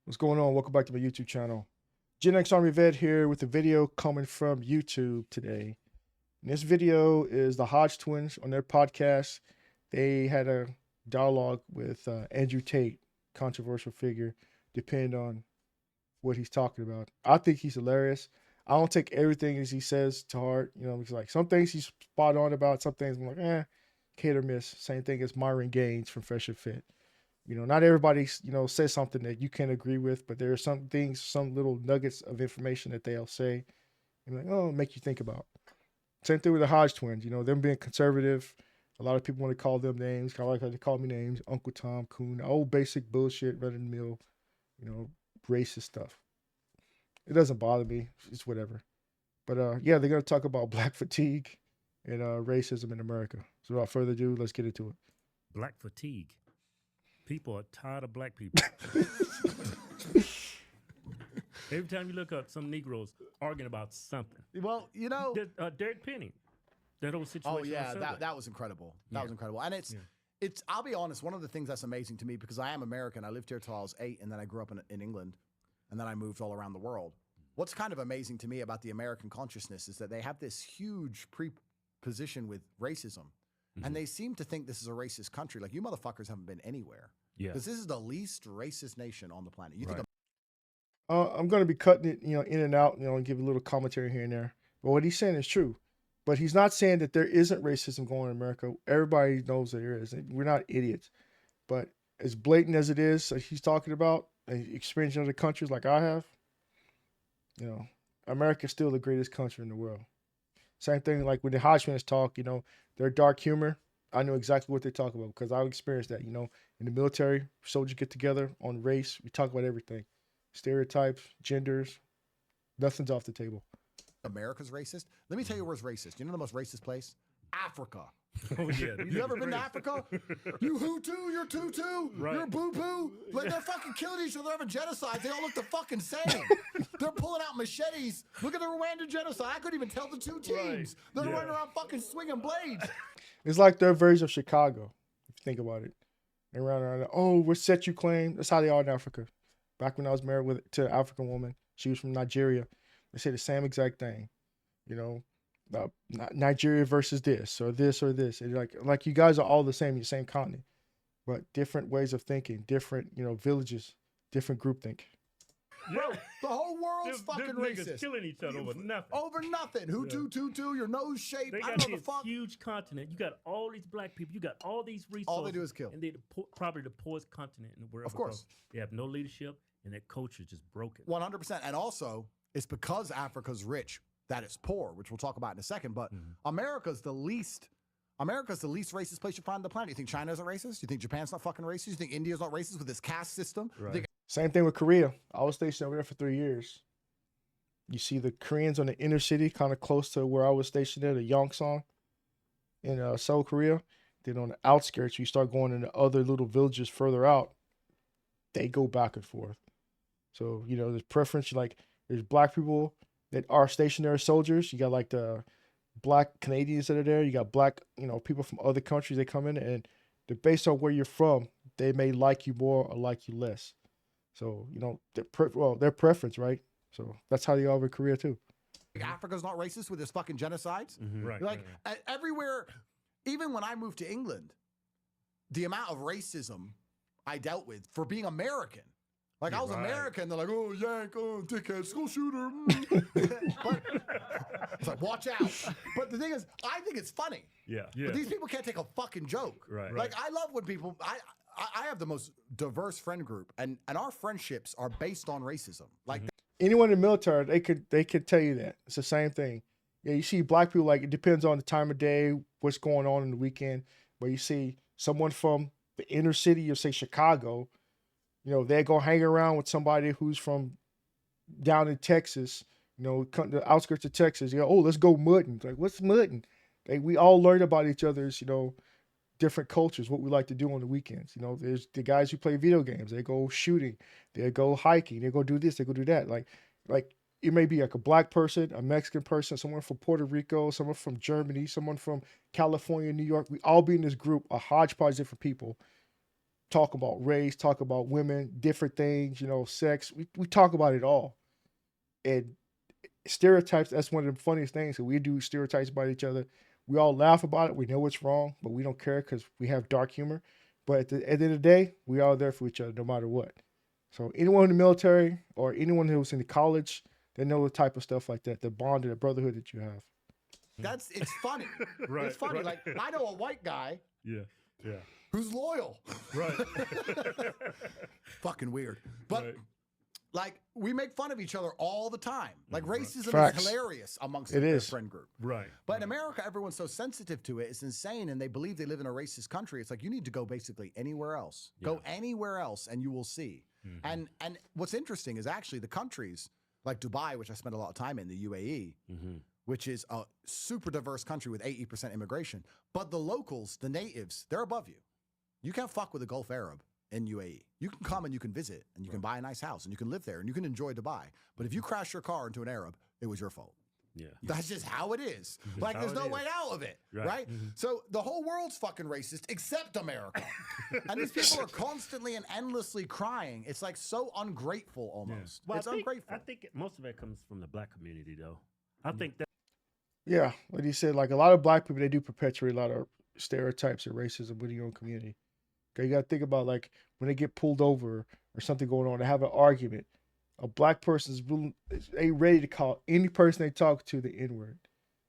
What's going on? Welcome back to my YouTube channel. Gen X Army Vet here with a video coming from YouTube today. And this video is the Hodge twins on their podcast. They had a dialogue with Andrew Tate, controversial figure, depending on what he's talking about. I think he's hilarious. I don't take everything as he says to heart. You know, it's like some things he's spot on about, some things I'm like, hit or miss. Same thing as Myron Gaines from Fresh and Fit. You know, not everybody, says something that you can agree with, but there are some things, some little nuggets of information that they'll say and like, oh, make you think about. Same thing with the Hodge twins, them being conservative. A lot of people want to call them names, kind of like how they call me names, Uncle Tom, Coon, old basic bullshit, run of the mill, racist stuff. It doesn't bother me. It's whatever. But yeah, they're going to talk about black fatigue and racism in America. So without further ado, let's get into it. Black fatigue. People are tired of black people. Every time you look up, some Negroes arguing about something. Well, Derek Penny, that whole situation. oh yeah, that was incredible. That was incredible, and it's. I'll be honest. One of the things that's amazing to me because I am American. I lived here till I was 8, and then I grew up in England, and then I moved all around the world. What's kind of amazing to me about the American consciousness is that they have this huge preposition with racism. And they seem to think this is a racist country. Like, you motherfuckers haven't been anywhere. Yeah. Because this is the least racist nation on the planet. You Right. think I'm going to be cutting it, in and out, and give a little commentary here and there. But what he's saying is true. But he's not saying that there isn't racism going on in America. Everybody knows there is. We're not idiots. But as blatant as it is, like he's talking about, and experiencing other countries like I have, America's still the greatest country in the world. Same thing like when the Hodgmans talk, their dark humor. I know exactly what they talk about because I've experienced that. In the military, soldiers get together on race. We talk about everything, stereotypes, genders. Nothing's off the table. America's racist? Let me tell you where's racist. You know the most racist place? Africa. Oh yeah. You ever been to Africa? You Hutu, you're Tutu, Right. you're Boo Boo. Like, they're fucking killing each other, having genocides. They all look the fucking same. They're pulling out machetes. Look at the Rwandan genocide. I couldn't even tell the two teams. Right. They're Yeah. running around fucking swinging blades. It's like their version of Chicago, if you think about it. They run around, oh, we're set you claim. That's how they are in Africa. Back when I was married to an African woman, she was from Nigeria. They say the same exact thing. Nigeria versus this or this or this. And like you guys are all the same, the same continent, but different ways of thinking, different, villages, different groupthink. Bro, the whole world's fucking them niggas racist. killing each other over nothing. Over nothing. Hutu, Tutu, your nose shape. They I got don't know the this fuck. huge continent. You got all these black people. You got all these resources. All they do is kill. And they're probably the poorest continent in the world. Of course. They have no leadership, and their culture is just broken. 100%. And also, it's because Africa's rich that it's poor, which we'll talk about in a second. But America's the least racist place you find on the planet. You think China's not racist? You think Japan's not fucking racist? You think India's not racist with this caste system? Right. You think Same thing with Korea. I was stationed over there for 3 years. You see the Koreans on the inner city, kind of close to where I was stationed at, Yongsan in Seoul, Korea. Then on the outskirts, you start going into other little villages further out. They go back and forth. So, there's preference. Like, there's black people that are stationed there as soldiers. You got like the black Canadians that are there. You got black, people from other countries that come in, and they're based on where you're from. They may like you more or like you less. So, their preference, right? So that's how they are over Korea too. Africa's not racist with its fucking genocides? Right. Like, everywhere, even when I moved to England, the amount of racism I dealt with for being American. Like, I was American, they're like, oh, yank, oh, dickhead, school shooter. But it's like, watch out. But the thing is, I think it's funny. Yeah. But these people can't take a fucking joke. Right. Like, I love when people, I have the most diverse friend group, and our friendships are based on racism. Like, Anyone in the military, they could tell you that. It's the same thing. Yeah, you see black people, like, it depends on the time of day, what's going on in the weekend. But you see someone from the inner city of, say, Chicago, they go hang around with somebody who's from down in Texas, the outskirts of Texas. Oh, let's go mudding. Like, what's mudding? We all learn about each other's, different cultures, what we like to do on the weekends. There's the guys who play video games. They go shooting. They go hiking. They go do this. They go do that. Like it may be like a black person, a Mexican person, someone from Puerto Rico, someone from Germany, someone from California, New York. We all be in this group, a hodgepodge of different people, talk about race, talk about women, different things, sex. We talk about it all. And stereotypes, that's one of the funniest things. So we do stereotypes about each other. We all laugh about it. We know it's wrong, but we don't care because we have dark humor. But at the end of the day, we all there for each other no matter what. So anyone in the military or anyone who was in the college, they know the type of stuff like that, the bond and the brotherhood that you have. It's funny. Right, It's funny. right. Like, I know a white guy Yeah. who's loyal. Right. Fucking weird. But Right. like, we make fun of each other all the time. Like, racism Facts. is hilarious amongst It their is. friend group. Right. But in America, everyone's so sensitive to it. It's insane. And they believe they live in a racist country. It's like, you need to go basically anywhere else. Go anywhere else and you will see. And what's interesting is actually the countries like Dubai, which I spent a lot of time in, the UAE, which is a super diverse country with 80% immigration. But the locals, the natives, they're above you. You can't fuck with a Gulf Arab in UAE. You can come and you can visit and you can buy a nice house and you can live there and you can enjoy Dubai. But if you crash your car into an Arab, it was your fault. Yeah. That's just how it is. Like, there's no way out of it, right? So the whole world's fucking racist except America. And these people are constantly and endlessly crying. It's like so ungrateful almost. Well, It's I think, ungrateful. I think most of it comes from the black community, though. I think that. Yeah, like you said, like a lot of black people, they do perpetuate a lot of stereotypes of racism within your own community. Okay, you got to think about like when they get pulled over or something going on, they have an argument. A black person's they ready to call any person they talk to the N-word,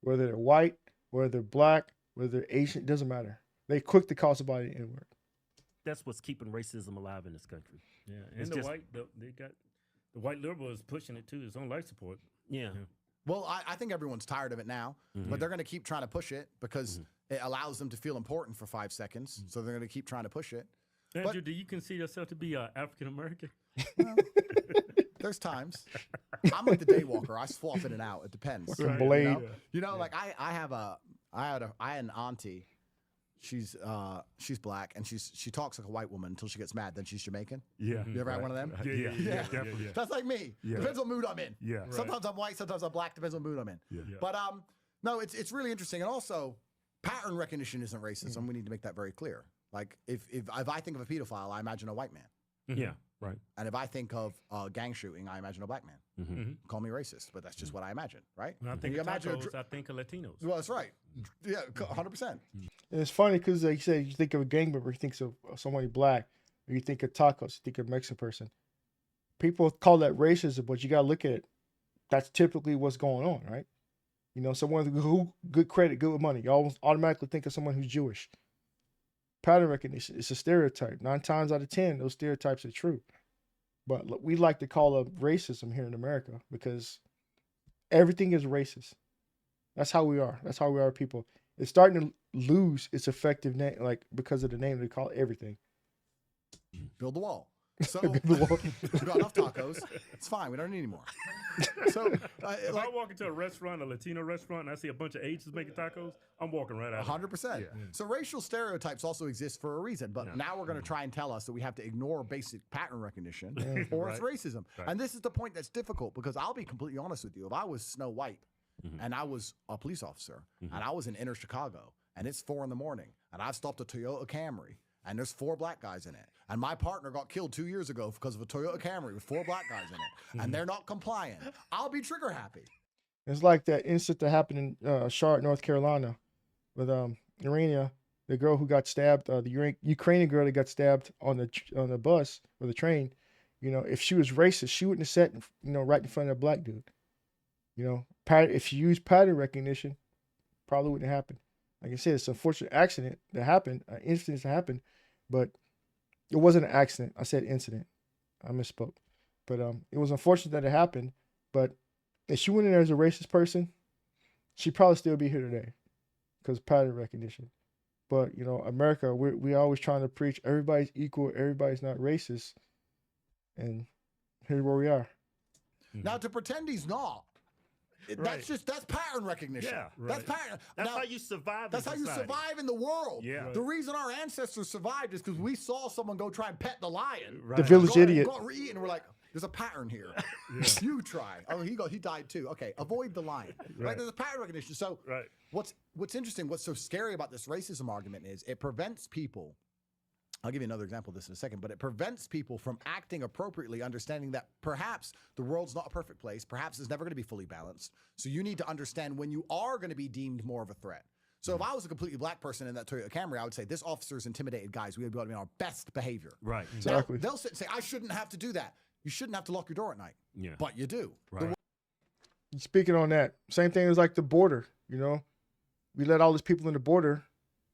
whether they're white, whether they're black, whether they're Asian, it doesn't matter. They quick to call somebody the N-word. That's what's keeping racism alive in this country. Yeah, It's and just- they got the white liberal is pushing it too. His own life support. Yeah. Well, I think everyone's tired of it now, but they're going to keep trying to push it because it allows them to feel important for 5 seconds. So they're going to keep trying to push it. Andrew, do you consider yourself to be African American? There's times. I'm like the daywalker. I swap in and out. It depends. Fucking Blade. You know, like I had an auntie. She's black and she talks like a white woman until she gets mad. Then she's Jamaican. Yeah. You ever had one of them? Yeah. Definitely. Yeah. That's like me. Yeah. Depends what mood I'm in. Yeah. Sometimes I'm white. Sometimes I'm black. Depends what mood I'm in. Yeah. But no, it's really interesting. And also, pattern recognition isn't racism. We need to make that very clear. Like if I think of a pedophile, I imagine a white man. Yeah. Right. And if I think of gang shooting, I imagine a black man. Call me racist, but that's just what I imagine, right? When I Can think you of imagine tacos, I think of Latinos. well, that's right. Yeah, 100%. And it's funny because, like you said, you think of a gang member, you think of somebody black, or you think of tacos, you think of a Mexican person. People call that racism, but you got to look at it. That's typically what's going on, right? You know, someone who good credit, good with money. You almost automatically think of someone who's Jewish. Pattern recognition, it's a stereotype. 9 times out of 10, those stereotypes are true. But we like to call it racism here in America because everything is racist. That's how we are. That's how we are people. It's starting to lose its effective name, like because of the name they call everything. Build the wall. So Build the wall. we've got enough tacos. It's fine. We don't need any more. So If I like walk into a restaurant, a Latino restaurant, and I see a bunch of Asians making tacos, I'm walking right out. 100%. So racial stereotypes also exist for a reason, but now we're going to try and tell us that we have to ignore basic pattern recognition or it's racism. And this is the point that's difficult because I'll be completely honest with you. If I was Snow White and I was a police officer and I was in inner Chicago and it's 4 a.m. and I've stopped a Toyota Camry and there's 4 black guys in it. And my partner got killed 2 years ago because of a Toyota Camry with 4 black guys in it. And they're not complying. I'll be trigger happy. It's like that incident that happened in Charlotte, North Carolina, with Irina, the girl who got stabbed, the Ukrainian girl that got stabbed on the bus or the train. You know, if she was racist, she wouldn't have sat, right in front of that black dude. You know, if she used pattern recognition, probably wouldn't happen. Like I said, it's an unfortunate accident that happened, an incident that happened, but it wasn't an accident. I said incident. I misspoke. But it was unfortunate that it happened. But if she went in there as a racist person, she'd probably still be here today because of pattern recognition. But, America, we always trying to preach everybody's equal, everybody's not racist. And here's where we are. Now, to pretend he's not, that's pattern recognition. Yeah, That's pattern. That's Now, how you survive. that's in how you society. survive in the world. Yeah. The reason our ancestors survived is because we saw someone go try and pet the lion. The village idiot. Got eaten, and we're like, there's a pattern here. You try. Oh, he died too. Okay, avoid the lion. Right. There's a pattern recognition. So what's interesting, what's so scary about this racism argument is it prevents people I'll give you another example of this in a second, but it prevents people from acting appropriately, understanding that perhaps the world's not a perfect place. Perhaps it's never going to be fully balanced. So you need to understand when you are going to be deemed more of a threat. So if I was a completely black person in that Toyota Camry, I would say, this officer's intimidated guys. We would be on our best behavior. Right. Exactly. Now, they'll sit and say, I shouldn't have to do that. You shouldn't have to lock your door at night. Yeah. But you do. Right. Speaking on that, same thing as like the border. You know, we let all these people in the border.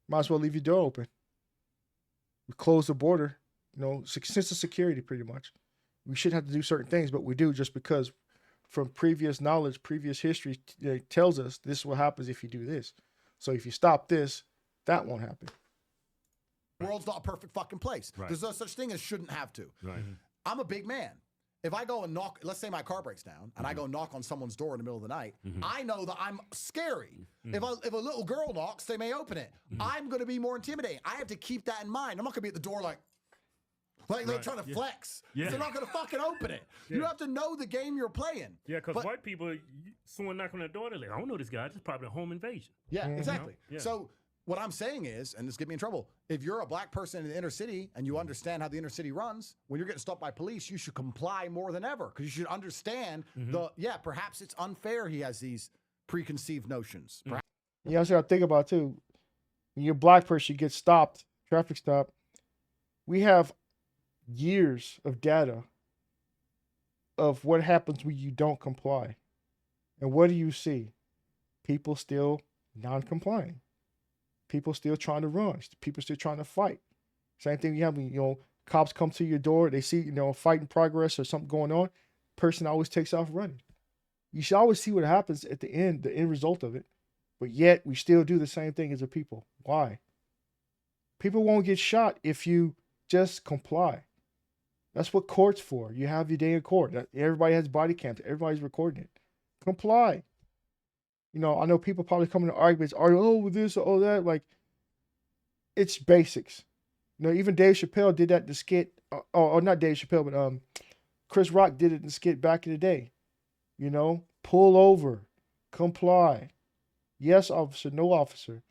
Might as well leave your door open. We close the border, you know, sense of security pretty much. We shouldn't have to do certain things, but we do just because from previous knowledge, previous history tells us this is what happens if you do this. So if you stop this, that won't happen. The world's not a perfect fucking place. Right. There's no such thing as shouldn't have to. Right. I'm a big man. If I go and knock, let's say my car breaks down, and I go knock on someone's door in the middle of the night, I know that I'm scary. If a little girl knocks, they may open it. I'm going to be more intimidating. I have to keep that in mind. I'm not going to be at the door like trying to flex. Yeah. They're not going to fucking open it. You have to know the game you're playing. Yeah, because white people, someone knocking on their door, they're like, I don't know this guy. This is probably a home invasion. Yeah, exactly. Yeah. So what I'm saying is, and this get me in trouble, if you're a black person in the inner city and you understand how the inner city runs, when you're getting stopped by police, you should comply more than ever because you should understand perhaps it's unfair he has these preconceived notions. You know, what I think about too. When you're a black person, you get stopped, traffic stop. We have years of data of what happens when you don't comply. And what do you see? People still non-complying. People still trying to run. People still trying to fight. Same thing you have when, you know, cops come to your door, they see, you know, a fight in progress or something going on, person always takes off running. You should always see what happens at the end result of it. But yet we still do the same thing as a people. Why? People won't get shot if you just comply. That's what court's for. You have your day in court. Everybody has body cams. Everybody's recording it. Comply. You know, I know people probably come into arguments, oh, this, oh, that. Like, it's basics. You know, even Dave Chappelle did that in the skit. Or not Dave Chappelle, but Chris Rock did it in the skit back in the day. You know, pull over, comply. Yes, officer, no officer.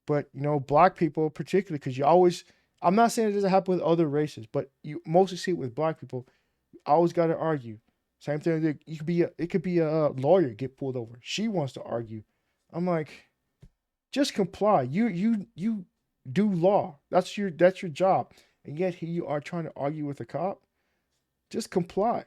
But, you know, black people particularly, because you always, I'm not saying it doesn't happen with other races, but you mostly see it with black people. You always got to argue. Same thing. It could be a lawyer get pulled over. She wants to argue. I'm like, just comply. You do law. That's your job. And yet here you are trying to argue with a cop. Just comply.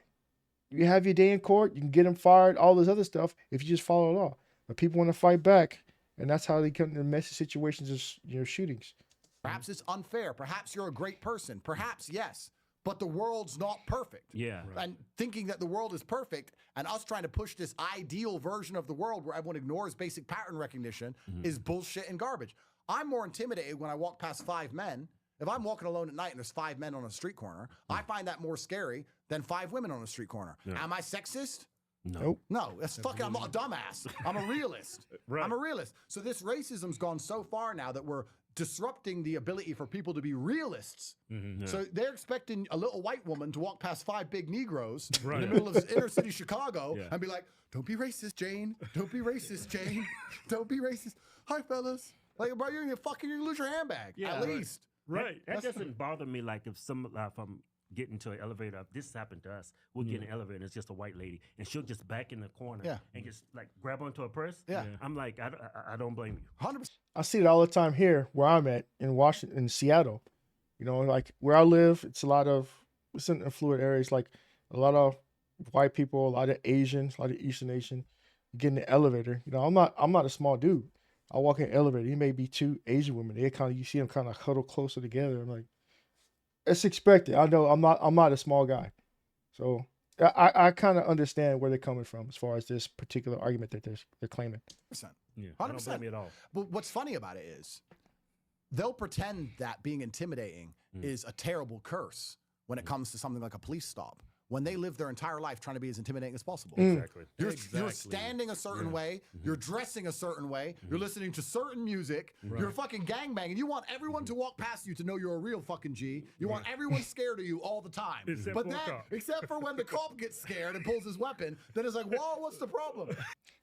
You have your day in court. You can get them fired. All this other stuff if you just follow the law. But people want to fight back, and that's how they come to messy situations of, you know, shootings. Perhaps it's unfair. Perhaps you're a great person. Perhaps yes. But the world's not perfect. Yeah. Right. And thinking that the world is perfect and us trying to push this ideal version of the world where everyone ignores basic pattern recognition is bullshit and garbage. I'm more intimidated when I walk past 5 men. If I'm walking alone at night and there's 5 men on a street corner, I find that more scary than 5 women on a street corner. Yeah. Am I sexist? Nope. No, that's fucking, I'm not a dumbass. I'm a realist. Right. I'm a realist. So this racism's gone so far now that we're disrupting the ability for people to be realists. Yeah. So they're expecting a little white woman to walk past 5 big Negroes in Right. the middle of inner city Chicago Yeah. and be like, don't be racist, Jane. Don't be racist, Jane. Don't be racist. Hi, fellas. Like, bro, you're gonna lose your handbag. Yeah, at right. least. Right. That That's- doesn't bother me. Like if I'm getting to an elevator, this happened to us. We'll get in an elevator and it's just a white lady, and she'll just back in the corner Yeah. and just like grab onto her purse. Yeah. I'm like, I don't blame you. 100%. I see it all the time here where I'm at in Washington, in Seattle. You know, like where I live, it's in affluent areas, like a lot of white people, a lot of Asians, a lot of Eastern Asian. You get in the elevator. You know, I'm not a small dude. I walk in the elevator. He may be 2 Asian women. You see them kind of huddle closer together. I'm like, it's expected. I know I'm not a small guy. So I kind of understand where they're coming from as far as this particular argument that they're claiming. Yeah. I don't 100%. blame you at all. But what's funny about it is they'll pretend that being intimidating is a terrible curse when it comes to something like a police stop, when they live their entire life trying to be as intimidating as possible. Exactly. You're standing a certain way, you're dressing a certain way, you're listening to certain music, you're fucking gangbanging. You want everyone to walk past you to know you're a real fucking G. You want everyone scared of you all the time. Except but for a then, cop. except for when the cop gets scared and pulls his weapon, then it's like, whoa, what's the problem?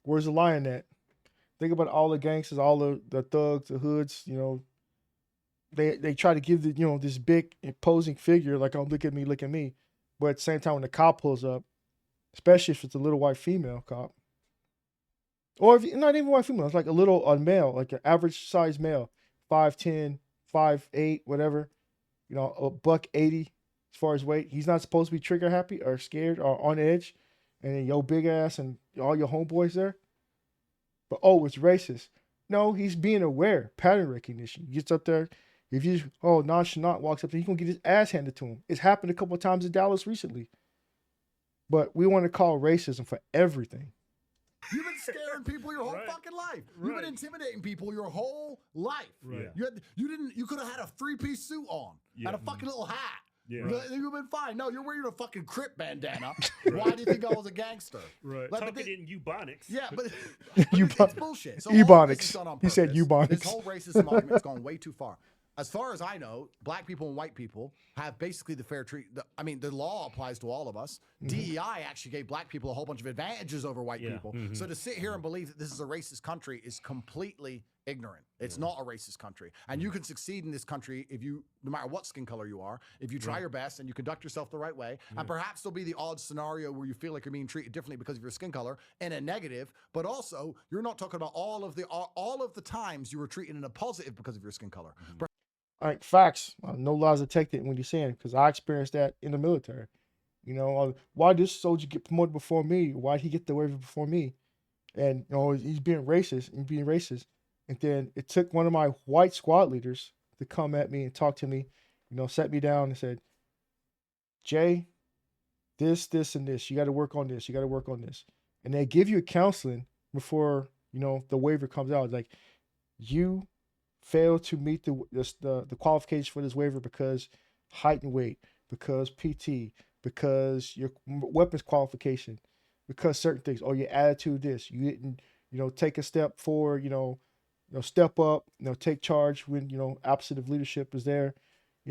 Where's the line at? Think about all the gangsters, all the thugs, the hoods, you know, they try to give the this big imposing figure like, oh, look at me, but at the same time when the cop pulls up, especially if it's a little white female cop, or if not even white female, it's like a little male, like an average size male, 5'10", 5'8", whatever, a $180 as far as weight. He's not supposed to be trigger happy or scared or on edge, and then your big ass and all your homeboys there. But oh, it's racist. No, he's being aware, pattern recognition. He gets up there. If you nonchalant walks up there, he's gonna get his ass handed to him. It's happened a couple of times in Dallas recently. But we want to call racism for everything. You've been scaring people your whole fucking life. You've been intimidating people your whole life. Right. You could have had a 3-piece suit on and a fucking little hat. Yeah. You've been fine. No, you're wearing a fucking Crip bandana. Why do you think I was a gangster? Right. Talking in Ebonics. Yeah, but it's bullshit. So Ebonics. He said Ebonics. This whole racism argument has gone way too far. As far as I know, black people and white people have basically the fair treat. The law applies to all of us. DEI actually gave black people a whole bunch of advantages over white people. So to sit here and believe that this is a racist country is completely ignorant. It's not a racist country. And you can succeed in this country if you, no matter what skin color you are, if you try your best and you conduct yourself the right way. And perhaps there'll be the odd scenario where you feel like you're being treated differently because of your skin color in a negative, but also you're not talking about all of the times you were treated in a positive because of your skin color. All right, facts. No lies detected when you're saying, because I experienced that in the military. Why did this soldier get promoted before me? Why did he get the waiver before me? And he's being racist. And then it took one of my white squad leaders to come at me and talk to me, set me down and said, Jay, this, and this. You got to work on this. You got to work on this. And they give you counseling before, the waiver comes out. Like, you fail to meet the qualifications for this waiver because height and weight, because PT, because your weapons qualification, because certain things, or your attitude, this, you didn't, take a step forward, step up, take charge when, opposite of leadership is there,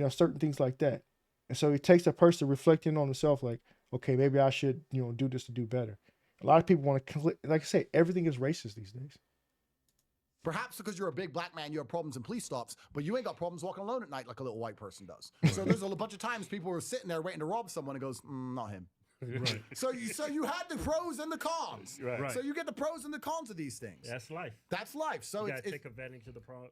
certain things like that. And so it takes a person reflecting on themselves like, okay, maybe I should, do this to do better. A lot of people want to, like I say, everything is racist these days. Perhaps because you're a big black man, you have problems in police stops, but you ain't got problems walking alone at night like a little white person does. So there's a bunch of times people were sitting there waiting to rob someone and goes, not him. Right. So you had the pros and the cons. Right. So you get the pros and the cons of these things. That's life. That's life. So you gotta take advantage of the pros.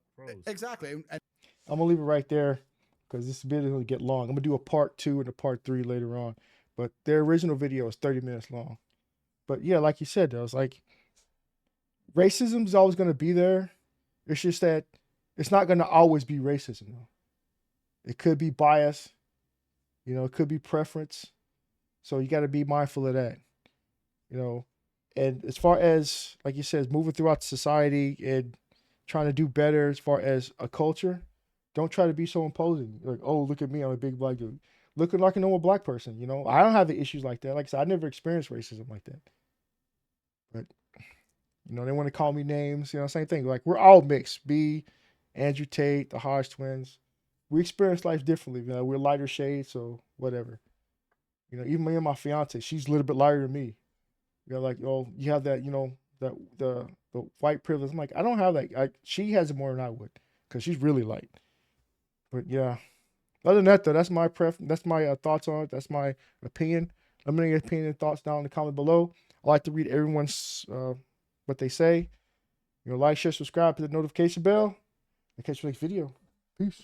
Exactly. And I'm gonna leave it right there because this video is gonna get long. I'm gonna do a part 2 and a part 3 later on. But their original video is 30 minutes long. But yeah, like you said, though, it's like racism is always gonna be there. It's just that it's not gonna always be racism, though. It could be bias. It could be preference. So you got to be mindful of that, and as far as, like you said, moving throughout society and trying to do better as far as a culture, don't try to be so imposing. Like, oh, look at me, I'm a big black dude. Looking like a normal black person, I don't have the issues like that. Like I said, I never experienced racism like that. But, they want to call me names, same thing. Like, we're all mixed. B, Andrew Tate, the Hodge twins. We experience life differently. We're lighter shades, so whatever. Even me and my fiance, she's a little bit lighter than me. Like, oh, you have that, that the white privilege. I'm like, I don't have that. She has it more than I would, because she's really light. But yeah, other than that, though, that's my That's my thoughts on it. That's my opinion. Let me know your opinion and thoughts down in the comment below. I like to read everyone's what they say. Like, share, subscribe, hit the notification bell. And catch you next video. Peace.